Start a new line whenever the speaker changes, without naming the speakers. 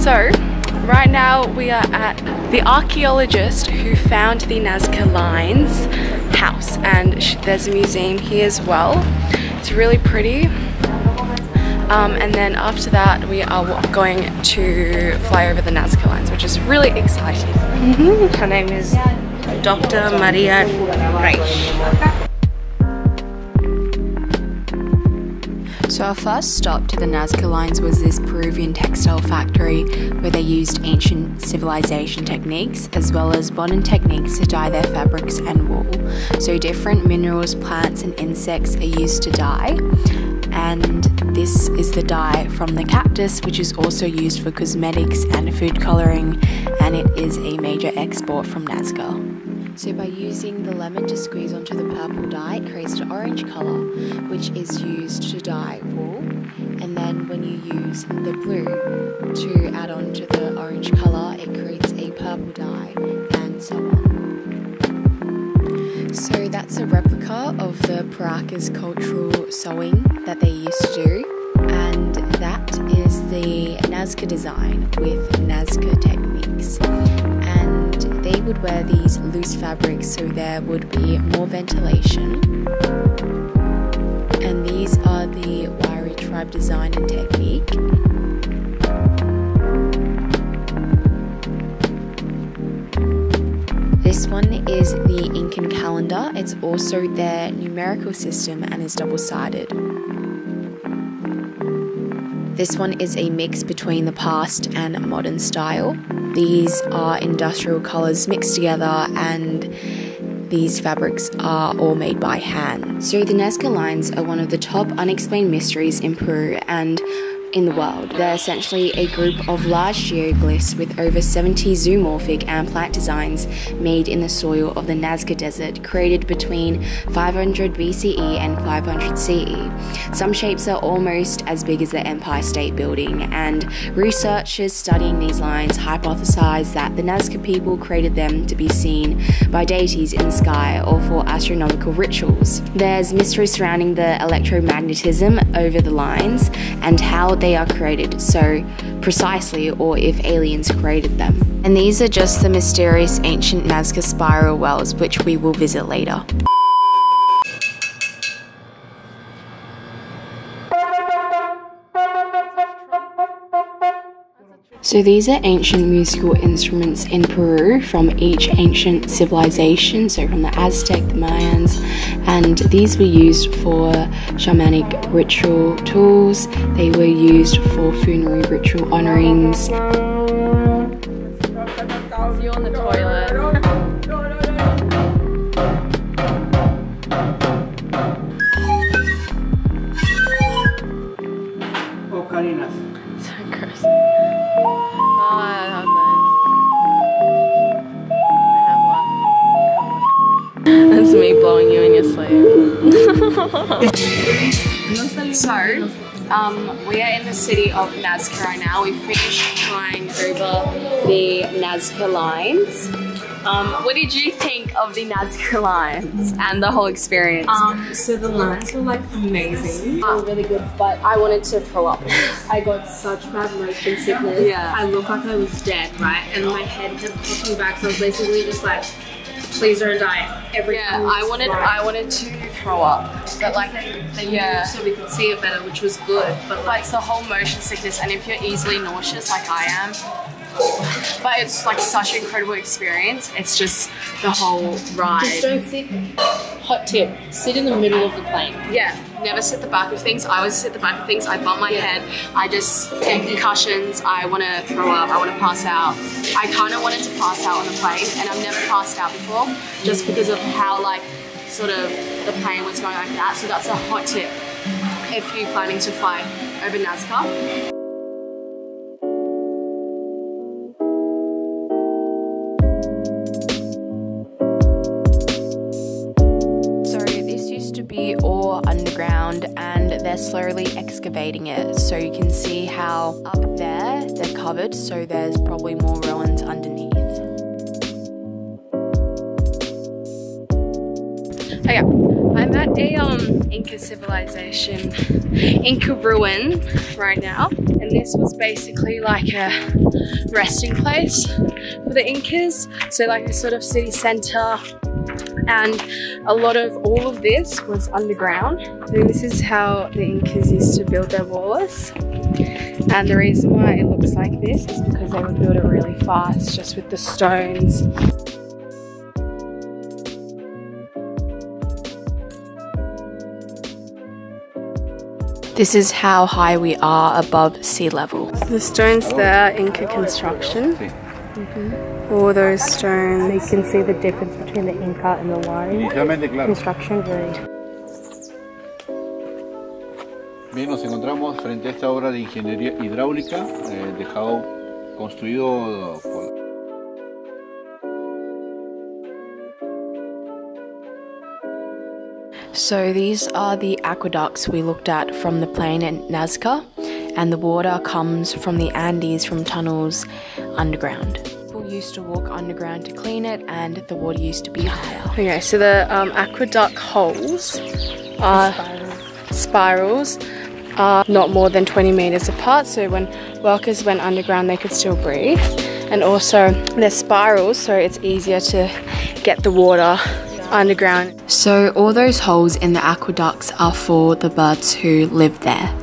So right now we are at the archaeologist who found the Nazca Lines house, and there's a museum here as well. It's really pretty. And then after that we are going to fly over the Nazca Lines, which is really exciting.
Her name is Dr. Maria Reich.
So our first stop to the Nazca Lines was this Peruvian textile factory where they used ancient civilization techniques as well as modern techniques to dye their fabrics and wool. So different minerals, plants and insects are used to dye. And this is the dye from the cactus, which is also used for cosmetics and food colouring, and it is a major export from Nazca. So by using the lemon to squeeze onto the purple dye, it creates an orange colour, which is used to dye wool. And then when you use the blue to add on to the orange colour, it creates a purple dye, and so on. So that's a replica of the Paracas cultural sewing that they used to do. And that is the Nazca design with Nazca techniques. And they would wear these loose fabrics so there would be more ventilation. And these are the wiry tribe design and technique. This one is the Incan calendar. It's also their numerical system and is double-sided. This one is a mix between the past and modern style. These are industrial colours mixed together, and these fabrics are all made by hand. So the Nazca Lines are one of the top unexplained mysteries in Peru and in the world. They're essentially a group of large geoglyphs with over 70 zoomorphic and plant designs made in the soil of the Nazca Desert, created between 500 BCE and 500 CE. Some shapes are almost as big as the Empire State Building, and researchers studying these lines hypothesize that the Nazca people created them to be seen by deities in the sky or for astronomical rituals. There's mystery surrounding the electromagnetism over the lines and how they are created so precisely, or if aliens created them. And these are just the mysterious ancient Nazca spiral wells, which we will visit later. So these are ancient musical instruments in Peru from each ancient civilization, so from the Aztec, the Mayans, and these were used for shamanic ritual tools. They were used for funerary ritual honourings.
You're on the toilet. So gross. Oh, that was nice. I have one. That's me blowing you in your sleeve. So, we are in the city of Nazca right now. We finished flying over the Nazca Lines. What did you think of the Nazca Lines and the whole experience?
So the lines were like amazing. They were really good, but
I wanted to throw up.
I got such bad motion sickness.
Yeah.
I looked like I was dead, right? And my head kept pushing back, so I was basically just like, please don't die. Every time
I wanted to throw up, but like
so we could see it better, which was good. But
like the whole motion sickness, and if you're easily nauseous like I am, but it's like such an incredible experience. It's just the whole ride.
just don't sit. Hot tip: sit in the middle of the plane.
Yeah, never sit the back of things. I always sit the back of things. I bump my head. I just get concussions. I want to throw up. I want to pass out. I kind of wanted to pass out on the plane, and I've never passed out before, just because of how like sort of the plane was going like that. So that's a hot tip if you're planning to fly over Nazca. To be all underground, and they're slowly excavating it, so you can see how up there they're covered, so there's probably more ruins underneath. Okay, I'm at a Inca civilization, Inca ruin right now, and this was basically like a resting place for the Incas. So like a sort of city center, and a lot of all of this was underground. So this is how the Incas used to build their walls. And the reason why it looks like this is because they would build it really fast just with the stones.
This is how high we are above sea level.
The stones there, Inca construction. All those stones.
So you can see the difference between the Inca and the line construction.
Bien, nos encontramos frente a esta obra de ingeniería hidráulica dejado construido por...
So these are the aqueducts we looked at from the plain in Nazca, and the water comes from the Andes from tunnels underground. People used to walk underground to clean it, and the water used to be higher.
Okay, so the aqueduct holes are spirals are not more than 20 meters apart, so when workers went underground they could still breathe. And also they're spirals, so it's easier to get the water underground.
So all those holes in the aqueducts are for the birds who live there.